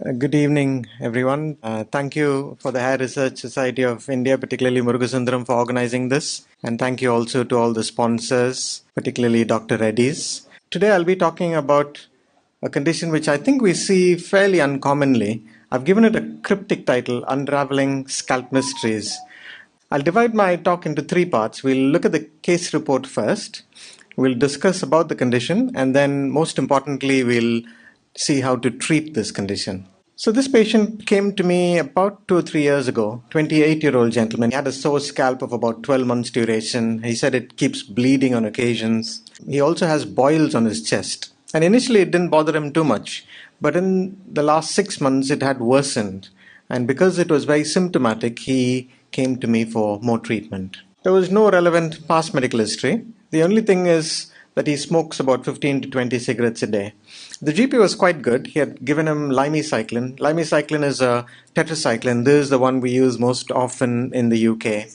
Good evening, everyone. Thank you for the Hair Research Society of India, particularly Murugasundaram, for organizing this. And thank you also to all the sponsors, particularly Dr. Reddy's. Today I'll be talking about a condition which I think we see fairly uncommonly. I've given it a cryptic title, Unraveling Scalp Mysteries. I'll divide my talk into three parts. We'll look at the case report first. We'll discuss about the condition, and then most importantly, we'll see how to treat this condition. So this patient came to me about 2 or 3 years ago, 28-year-old gentleman. He had a sore scalp of about 12 months duration. He said it keeps bleeding on occasions. He also has boils on his chest. And initially it didn't bother him too much. But in the last 6 months it had worsened. And because it was very symptomatic, he came to me for more treatment. There was no relevant past medical history. The only thing is that he smokes about 15 to 20 cigarettes a day. The GP was quite good. He had given him limicycline. Limicycline is a tetracycline. This is the one we use most often in the UK.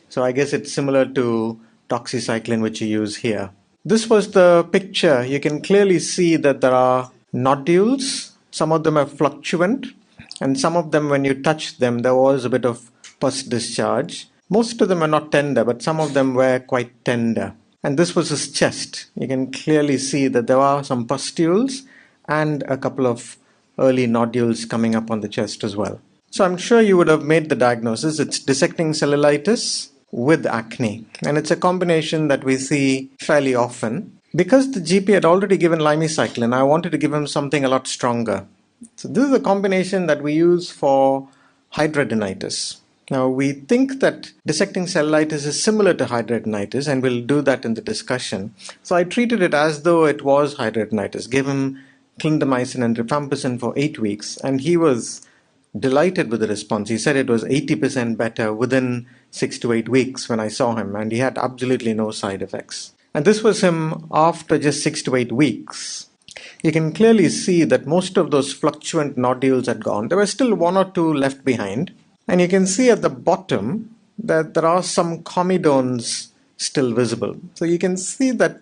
So I guess it's similar to doxycycline, which you use here. This was the picture. You can clearly see that there are nodules. Some of them are fluctuant, and some of them, when you touch them, there was a bit of pus discharge. Most of them are not tender, but some of them were quite tender. And this was his chest. You can clearly see that there are some pustules and a couple of early nodules coming up on the chest as well. So I'm sure you would have made the diagnosis. It's dissecting cellulitis with acne. And it's a combination that we see fairly often. Because the GP had already given limicycline, I wanted to give him something a lot stronger. So this is a combination that we use for hidradenitis. Now, we think that dissecting cellulitis is similar to hidradenitis, and we'll do that in the discussion. So I treated it as though it was hidradenitis, gave him clindamycin and rifampicin for 8 weeks, and he was delighted with the response. He said it was 80% better within 6 to 8 weeks when I saw him, and he had absolutely no side effects. And this was him after just 6 to 8 weeks. You can clearly see that most of those fluctuant nodules had gone. There were still 1 or 2 left behind. And you can see at the bottom that there are some comedones still visible. So you can see that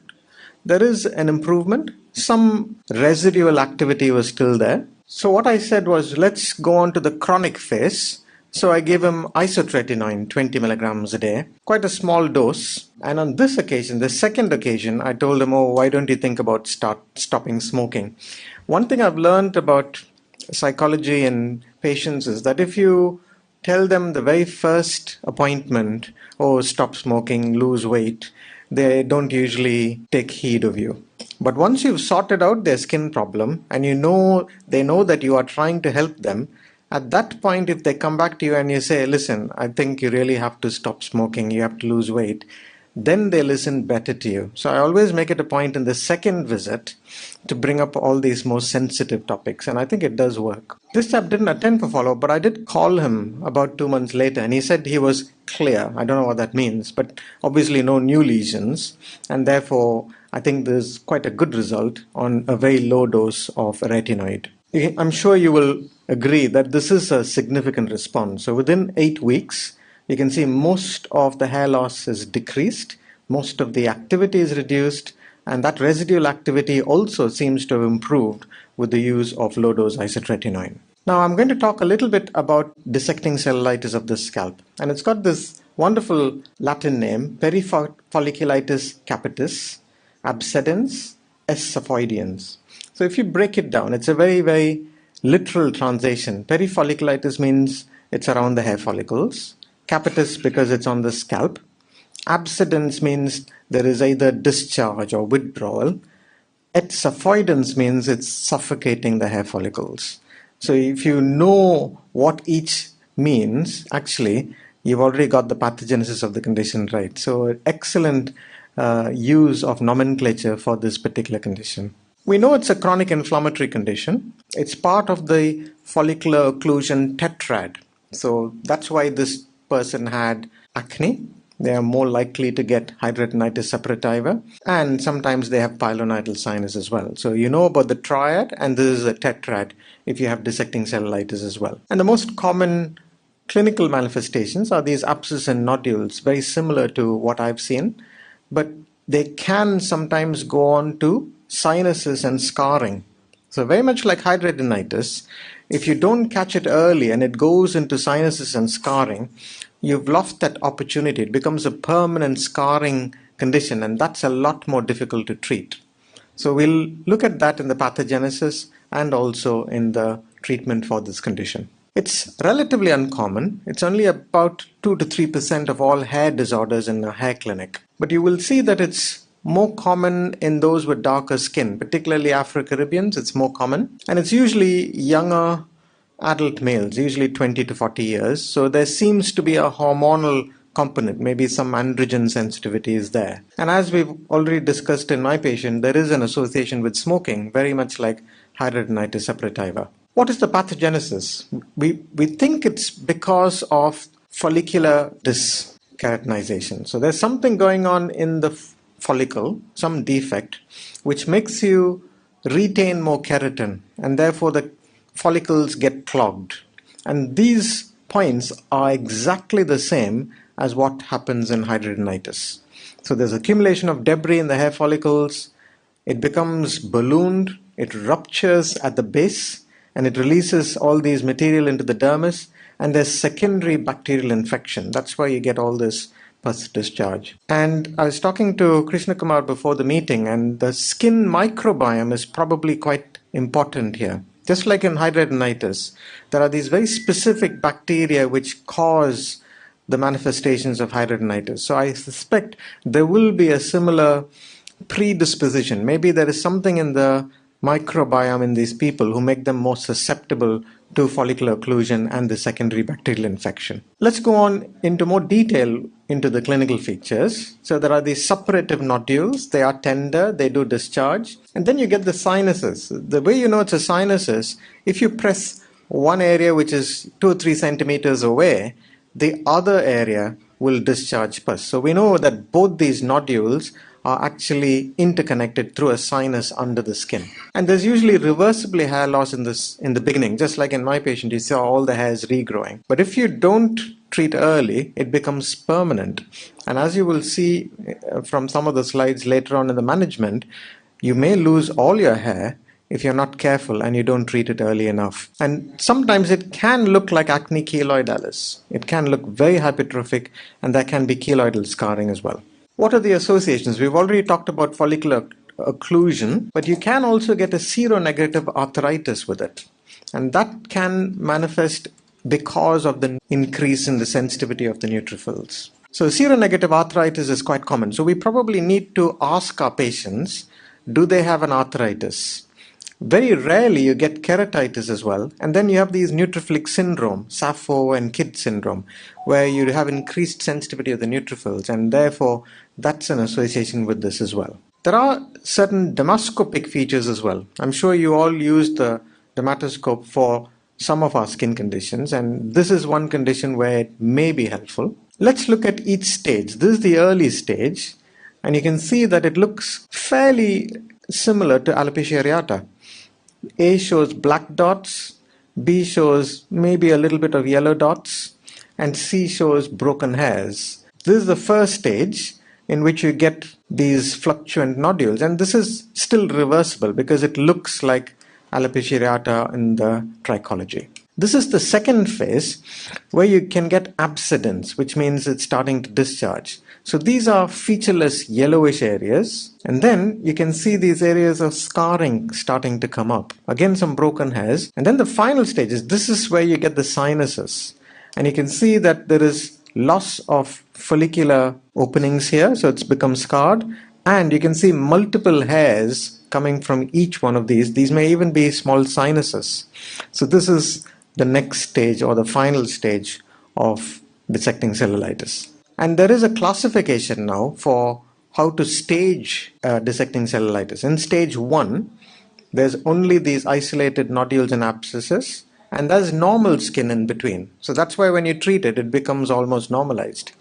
there is an improvement. Some residual activity was still there. So what I said was, let's go on to the chronic phase. So I gave him isotretinoin, 20 milligrams a day, quite a small dose. And on this occasion, the second occasion, I told him, why don't you think about stopping smoking? One thing I've learned about psychology in patients is that if you tell them the very first appointment, stop smoking, lose weight, they don't usually take heed of you. But once you've sorted out their skin problem and they know that you are trying to help them, at that point, if they come back to you and you say, listen, I think you really have to stop smoking, you have to lose weight, then they listen better to you. So I always make it a point in the second visit to bring up all these more sensitive topics, and I think it does work. This chap didn't attend for follow-up, but I did call him about 2 months later, and he said he was clear. I don't know what that means, but obviously no new lesions, and therefore I think there's quite a good result on a very low dose of retinoid. I'm sure you will agree that this is a significant response. So within 8 weeks, you can see most of the hair loss is decreased, most of the activity is reduced, and that residual activity also seems to have improved with the use of low-dose isotretinoin. Now I'm going to talk a little bit about dissecting cellulitis of the scalp, and it's got this wonderful Latin name, perifolliculitis capitis abscedens esophoidians. So if you break it down, it's a very, very literal translation. Perifolliculitis means it's around the hair follicles. Capitis because it's on the scalp. Abscedens means there is either discharge or withdrawal. Esophoidens means it's suffocating the hair follicles. So if you know what each means, actually, you've already got the pathogenesis of the condition right. So excellent use of nomenclature for this particular condition. We know it's a chronic inflammatory condition. It's part of the follicular occlusion tetrad. So that's why this person had acne. They are more likely to get hidradenitis suppurativa, and sometimes they have pilonidal sinus as well. So you know about the triad, and this is a tetrad if you have dissecting cellulitis as well. And the most common clinical manifestations are these abscess and nodules, very similar to what I've seen, but they can sometimes go on to sinuses and scarring. So very much like hidradenitis, if you don't catch it early and it goes into sinuses and scarring, you've lost that opportunity. It becomes a permanent scarring condition, and that's a lot more difficult to treat. So we'll look at that in the pathogenesis and also in the treatment for this condition. It's relatively uncommon. It's only about 2 to 3% of all hair disorders in a hair clinic. But you will see that it's more common in those with darker skin, particularly Afro-Caribbeans. It's more common. And it's usually younger adult males, usually 20 to 40 years. So there seems to be a hormonal component, maybe some androgen sensitivity is there. And as we've already discussed in my patient, there is an association with smoking, very much like hidradenitis suppurativa. What is the pathogenesis? We think it's because of follicular dyskeratinization. So there's something going on in the follicle, some defect, which makes you retain more keratin, and therefore the follicles get clogged. And these points are exactly the same as what happens in hidradenitis. So there's accumulation of debris in the hair follicles, it becomes ballooned, it ruptures at the base, and it releases all these material into the dermis, and there's secondary bacterial infection. That's why you get all this pus discharge. And I was talking to Krishna Kumar before the meeting, and the skin microbiome is probably quite important here. Just like in hidradenitis, there are these very specific bacteria which cause the manifestations of hidradenitis. So I suspect there will be a similar predisposition. Maybe there is something in the microbiome in these people who make them more susceptible to follicular occlusion and the secondary bacterial infection. Let's go on into more detail into the clinical features. So there are these suppurative nodules. They are tender, they do discharge. And then you get the sinuses. The way you know it's a sinus is if you press one area which is 2 or 3 centimeters away, the other area will discharge pus. So we know that both these nodules are actually interconnected through a sinus under the skin. And there's usually reversibly hair loss in the beginning. Just like in my patient, you saw all the hairs regrowing. But if you don't treat early, it becomes permanent. And as you will see from some of the slides later on in the management, you may lose all your hair if you're not careful and you don't treat it early enough. And sometimes it can look like acne keloidalis. It can look very hypertrophic, and there can be keloidal scarring as well. What are the associations? We've already talked about follicular occlusion, but you can also get a seronegative arthritis with it. And that can manifest because of the increase in the sensitivity of the neutrophils. So seronegative arthritis is quite common. So we probably need to ask our patients, do they have an arthritis? Very rarely you get keratitis as well. And then you have these neutrophilic syndrome, Sappho and Kidd syndrome, where you have increased sensitivity of the neutrophils, and therefore that's an association with this as well. There are certain dermoscopic features as well. I'm sure you all use the dermatoscope for some of our skin conditions, and this is one condition where it may be helpful. Let's look at each stage. This is the early stage, and you can see that it looks fairly similar to alopecia areata. A shows black dots, B shows maybe a little bit of yellow dots, and C shows broken hairs. This is the first stage in which you get these fluctuant nodules, and this is still reversible because it looks like alopecia areata in the trichology. This is the second phase where you can get abscedence, which means it's starting to discharge. So these are featureless yellowish areas, and then you can see these areas of scarring starting to come up. Again, some broken hairs. And then the final stage is, this is where you get the sinuses. And you can see that there is loss of follicular openings here, so it's become scarred. And you can see multiple hairs coming from each one of these. These may even be small sinuses. So this is the next stage or the final stage of dissecting cellulitis. And there is a classification now for how to stage dissecting cellulitis. In stage 1, there's only these isolated nodules and abscesses, and there's normal skin in between. So that's why when you treat it, it becomes almost normalized.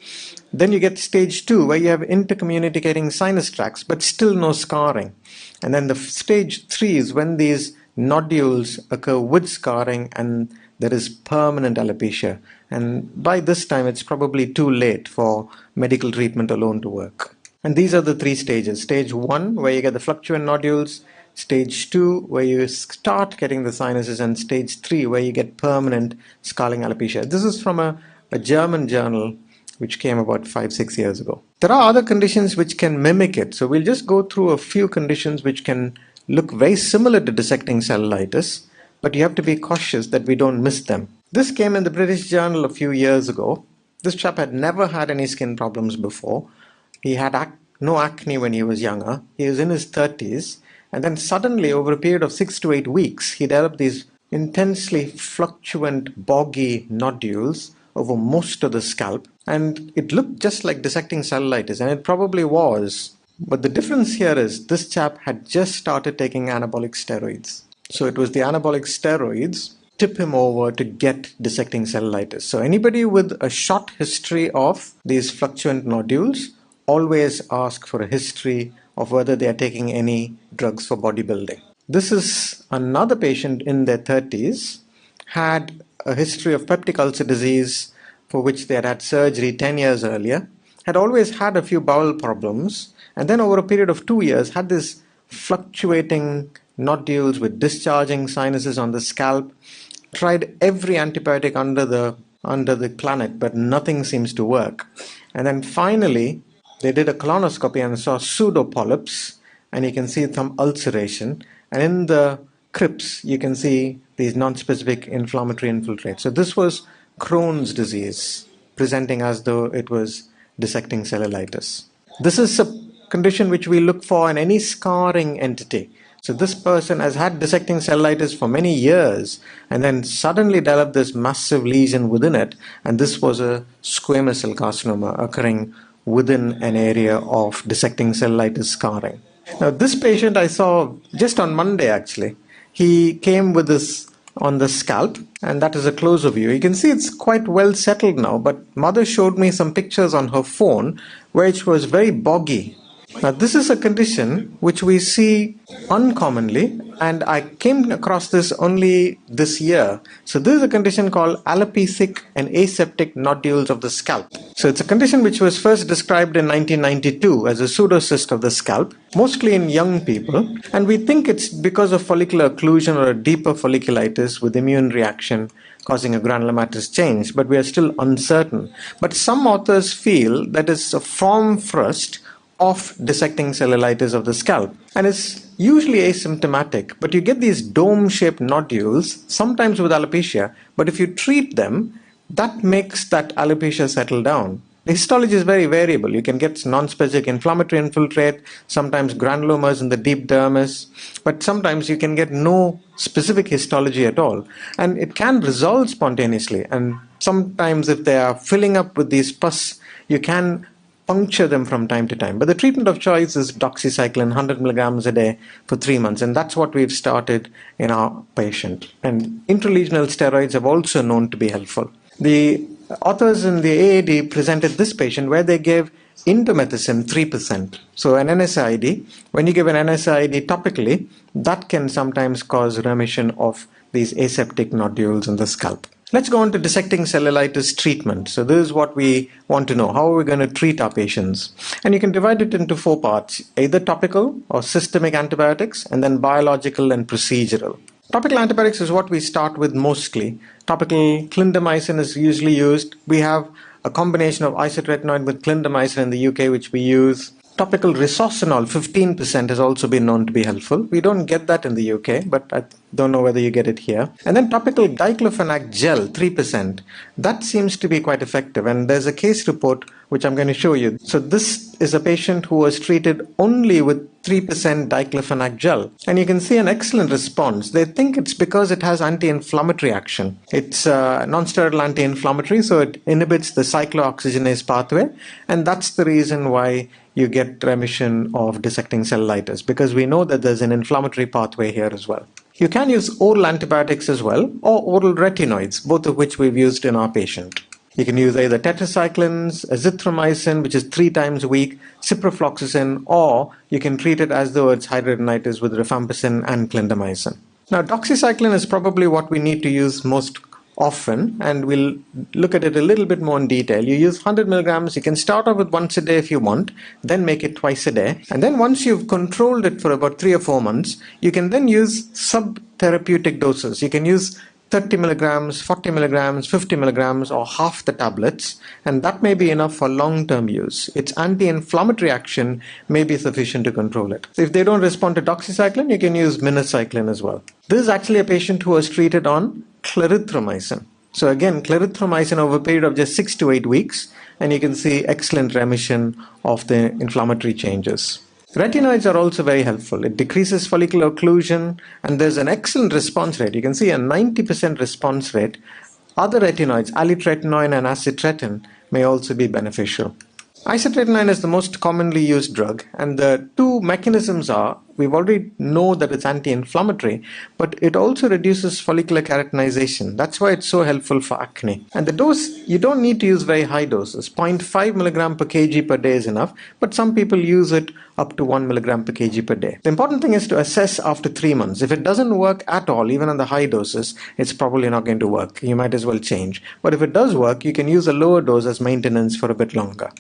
Then you get stage 2, where you have intercommunicating sinus tracts, but still no scarring. And then the stage 3 is when these nodules occur with scarring and there is permanent alopecia. And by this time, it's probably too late for medical treatment alone to work. And these are the 3 stages. Stage 1, where you get the fluctuant nodules. stage 2 where you start getting the sinuses, and stage 3 where you get permanent scarring alopecia. This is from a German journal which came about 5-6 years ago. There are other conditions which can mimic it. So we'll just go through a few conditions which can look very similar to dissecting cellulitis, but you have to be cautious that we don't miss them. This came in the British Journal a few years ago. This chap had never had any skin problems before. He had no acne when he was younger. He was in his 30s. And then suddenly, over a period of 6 to 8 weeks, he developed these intensely fluctuant, boggy nodules over most of the scalp. And it looked just like dissecting cellulitis, and it probably was. But the difference here is this chap had just started taking anabolic steroids. So it was the anabolic steroids tip him over to get dissecting cellulitis. So anybody with a short history of these fluctuant nodules, always ask for a history of whether they are taking any drugs for bodybuilding. This is another patient in their 30s, had a history of peptic ulcer disease for which they had had surgery 10 years earlier, had always had a few bowel problems, and then over a period of 2 years had this fluctuating nodules with discharging sinuses on the scalp, tried every antibiotic under the planet, but nothing seems to work. And then finally, they did a colonoscopy and saw pseudopolyps, and you can see some ulceration. And in the crypts, you can see these non-specific inflammatory infiltrates. So this was Crohn's disease, presenting as though it was dissecting cellulitis. This is a condition which we look for in any scarring entity. So this person has had dissecting cellulitis for many years and then suddenly developed this massive lesion within it, and this was a squamous cell carcinoma occurring within an area of dissecting cellulitis scarring. Now this patient I saw just on Monday actually. He came with this on the scalp, and that is a closer view. You can see it's quite well settled now, but mother showed me some pictures on her phone which was very boggy. Now this is a condition which we see uncommonly, and I came across this only this year. So this is a condition called alopecia and aseptic nodules of the scalp. So it's a condition which was first described in 1992 as a pseudocyst of the scalp, mostly in young people, and we think it's because of follicular occlusion or a deeper folliculitis with immune reaction causing a granulomatous change, but we are still uncertain. But some authors feel that it's a form first of dissecting cellulitis of the scalp, and it's usually asymptomatic, but you get these dome-shaped nodules, sometimes with alopecia, but if you treat them, that makes that alopecia settle down. The histology is very variable. You can get non-specific inflammatory infiltrate, sometimes granulomas in the deep dermis, but sometimes you can get no specific histology at all, and it can resolve spontaneously, and sometimes if they are filling up with these pus, you can puncture them from time to time. But the treatment of choice is doxycycline, 100 milligrams a day for 3 months, and that's what we've started in our patient. And intralesional steroids have also known to be helpful. The authors in the AAD presented this patient where they gave indomethacin 3%. So an NSAID, when you give an NSAID topically, that can sometimes cause remission of these aseptic nodules in the scalp. Let's go on to dissecting cellulitis treatment. So this is what we want to know. How are we going to treat our patients? And you can divide it into 4 parts, either topical or systemic antibiotics, and then biological and procedural. Topical antibiotics is what we start with mostly. Topical clindamycin is usually used. We have a combination of isotretinoin with clindamycin in the UK, which we use. Topical resorcinol, 15%, has also been known to be helpful. We don't get that in the UK, but I don't know whether you get it here. And then topical diclofenac gel, 3%. That seems to be quite effective, and there's a case report which I'm going to show you. So this is a patient who was treated only with 3% diclofenac gel, and you can see an excellent response. They think it's because it has anti-inflammatory action. It's non-steroidal anti-inflammatory, so it inhibits the cyclooxygenase pathway, and that's the reason why you get remission of dissecting cellulitis, because we know that there's an inflammatory pathway here as well. You can use oral antibiotics as well, or oral retinoids, both of which we've used in our patient. You can use either tetracyclines, azithromycin, which is 3 times a week, ciprofloxacin, or you can treat it as though it's hidradenitis with rifampicin and clindamycin. Now, doxycycline is probably what we need to use most often, and we'll look at it a little bit more in detail. You use 100 milligrams. You can start off with once a day if you want, then make it twice a day. And then once you've controlled it for about 3 or 4 months, you can then use sub-therapeutic doses. You can use 30 milligrams, 40 milligrams, 50 milligrams, or half the tablets, and that may be enough for long-term use. Its anti-inflammatory action may be sufficient to control it. So if they don't respond to doxycycline, you can use minocycline as well. This is actually a patient who was treated on clarithromycin. So again, clarithromycin over a period of just 6 to 8 weeks, and you can see excellent remission of the inflammatory changes. Retinoids are also very helpful. It decreases follicular occlusion, and there's an excellent response rate. You can see a 90% response rate. Other retinoids, alitretinoin and acitretin, may also be beneficial. Isotretinoin is the most commonly used drug, and the two mechanisms are, we've already know that it's anti-inflammatory, but it also reduces follicular keratinization. That's why it's so helpful for acne. And the dose, you don't need to use very high doses. 0.5 milligram per kg per day is enough, but some people use it up to 1 milligram per kg per day. The important thing is to assess after 3 months. If it doesn't work at all, even on the high doses, it's probably not going to work. You might as well change. But if it does work, you can use a lower dose as maintenance for a bit longer.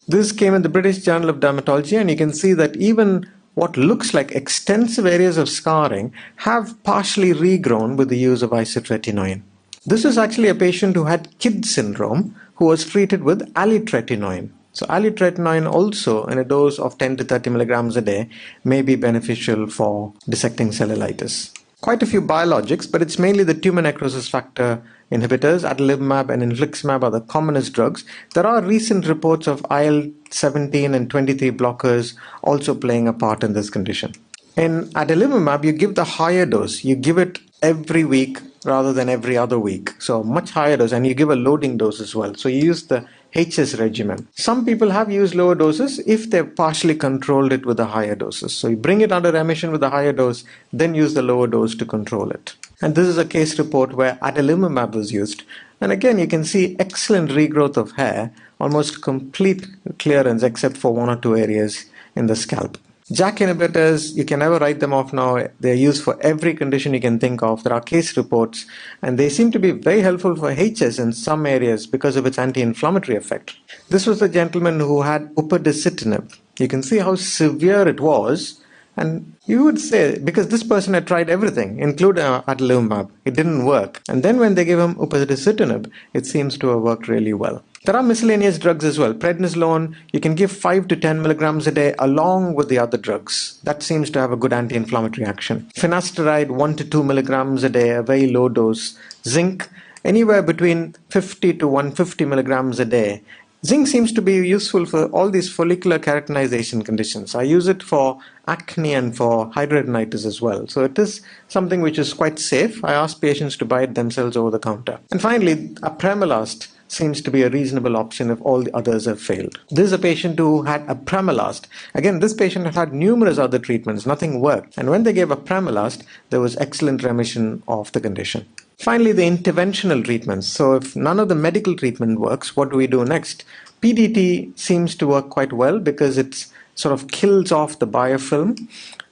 This came in the British Journal of Dermatology, and you can see that even what looks like extensive areas of scarring have partially regrown with the use of isotretinoin. This is actually a patient who had KID syndrome who was treated with alitretinoin. So alitretinoin also in a dose of 10 to 30 milligrams a day may be beneficial for dissecting cellulitis. Quite a few biologics, but it's mainly the tumor necrosis factor inhibitors. Adalimumab and infliximab are the commonest drugs. There are recent reports of IL-17 and 23 blockers also playing a part in this condition. In adalimumab, you give the higher dose. You give it every week rather than every other week. So much higher dose, and you give a loading dose as well. So you use the HS regimen. Some people have used lower doses if they've partially controlled it with the higher doses. So you bring it under remission with the higher dose, then use the lower dose to control it. And this is a case report where adalimumab was used. And again, you can see excellent regrowth of hair, almost complete clearance except for 1 or 2 areas in the scalp. JAK inhibitors, you can never write them off now. They're used for every condition you can think of. There are case reports, and they seem to be very helpful for HS in some areas because of its anti-inflammatory effect. This was the gentleman who had upadacitinib. You can see how severe it was, and you would say, because this person had tried everything, including adalimumab, it didn't work. And then when they gave him upadacitinib, it seems to have worked really well. There are miscellaneous drugs as well. Prednisolone, you can give 5 to 10 milligrams a day along with the other drugs. That seems to have a good anti-inflammatory action. Finasteride, 1 to 2 milligrams a day, a very low dose. Zinc, anywhere between 50 to 150 milligrams a day. Zinc seems to be useful for all these follicular keratinization conditions. I use it for acne and for hidradenitis as well. So it is something which is quite safe. I ask patients to buy it themselves over the counter. And finally, apremilast seems to be a reasonable option if all the others have failed. This is a patient who had apremilast. Again, this patient had numerous other treatments. Nothing worked. And when they gave apremilast, there was excellent remission of the condition. Finally, the interventional treatments. So if none of the medical treatment works, what do we do next? PDT seems to work quite well because it sort of kills off the biofilm.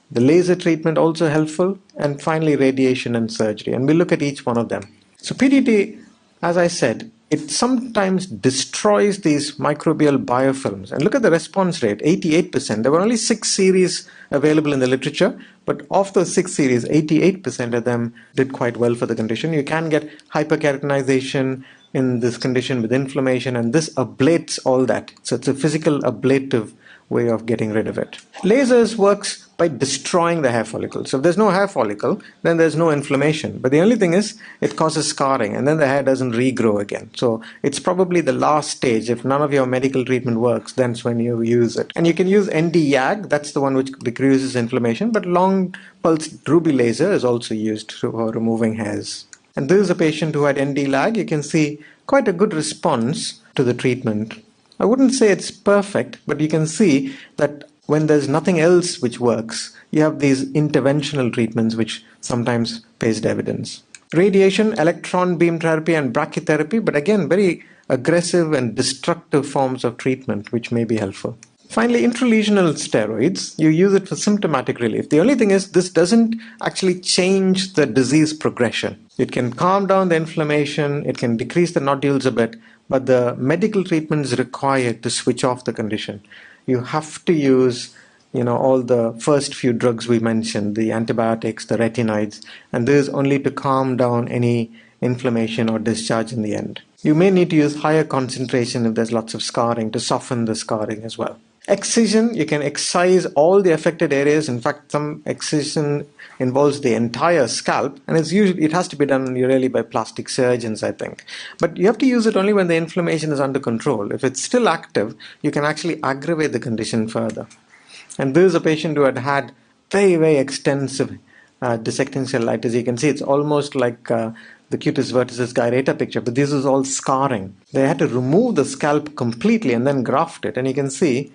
The laser treatment also helpful. And finally, radiation and surgery. And we'll look at each one of them. So PDT, as I said, it sometimes destroys these microbial biofilms. And look at the response rate, 88%. There were only 6 series available in the literature, but of those 6 series, 88% of them did quite well for the condition. You can get hyperkeratinization in this condition with inflammation, and this ablates all that. So it's a physical ablative way of getting rid of it. Lasers works by destroying the hair follicle. So if there's no hair follicle, then there's no inflammation. But the only thing is, it causes scarring, and then the hair doesn't regrow again. So it's probably the last stage. If none of your medical treatment works, that's when you use it. And you can use ND-YAG, that's the one which decreases inflammation, but long pulse ruby laser is also used for removing hairs. And this is a patient who had ND-LAG. You can see quite a good response to the treatment. I wouldn't say it's perfect, but you can see that when there's nothing else which works, you have these interventional treatments which sometimes pays dividends. Radiation, electron beam therapy, and brachytherapy, but again, very aggressive and destructive forms of treatment which may be helpful. Finally, intralesional steroids, you use it for symptomatic relief. The only thing is this doesn't actually change the disease progression. It can calm down the inflammation, it can decrease the nodules a bit, but the medical treatment is required to switch off the condition. You have to use all the first few drugs we mentioned, the antibiotics, the retinoids, and this is only to calm down any inflammation or discharge in the end. You may need to use higher concentration if there's lots of scarring to soften the scarring as well. Excision, you can excise all the affected areas. In fact, some excision involves the entire scalp, and it has to be done really by plastic surgeons, I think. But you have to use it only when the inflammation is under control. If it's still active, you can actually aggravate the condition further. And this is a patient who had very, very extensive dissecting cellulitis. You can see it's almost like the cutis verticis gyrata picture, but this is all scarring. They had to remove the scalp completely and then graft it, and you can see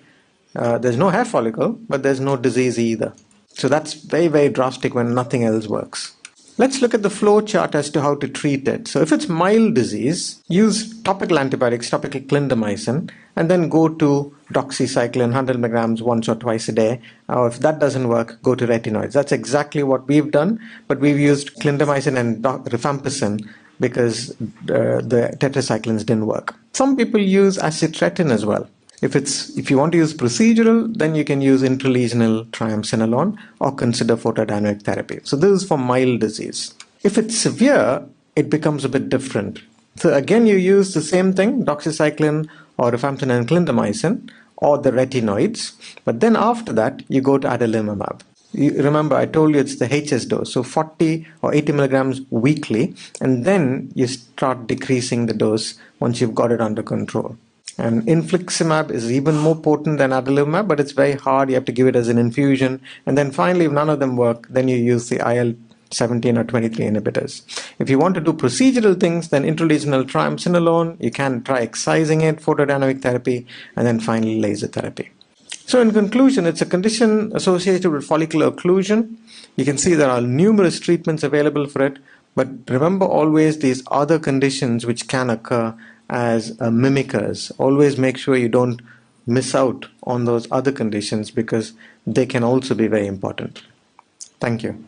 there's no hair follicle, but there's no disease either. So that's very, very drastic when nothing else works. Let's look at the flow chart as to how to treat it. So if it's mild disease, use topical antibiotics, topical clindamycin, and then go to doxycycline, 100 milligrams once or twice a day. If that doesn't work, go to retinoids. That's exactly what we've done, but we've used clindamycin and rifampicin because the tetracyclines didn't work. Some people use acitretin as well. If you want to use procedural, then you can use intralesional triamcinolone or consider photodynamic therapy. So this is for mild disease. If it's severe, it becomes a bit different. So again, you use the same thing, doxycycline or rifampicin and clindamycin or the retinoids. But then after that, you go to adalimumab. Remember, I told you it's the HS dose, so 40 or 80 milligrams weekly, and then you start decreasing the dose once you've got it under control. And infliximab is even more potent than adalimumab, but it's very hard. You have to give it as an infusion. And then finally, if none of them work, then you use the IL-17 or 23 inhibitors. If you want to do procedural things, then intralesional triamcinolone, you can try excising it, photodynamic therapy, and then finally laser therapy. So in conclusion, it's a condition associated with follicular occlusion. You can see there are numerous treatments available for it, but remember always these other conditions which can occur as mimickers. Always make sure you don't miss out on those other conditions because they can also be very important. Thank you.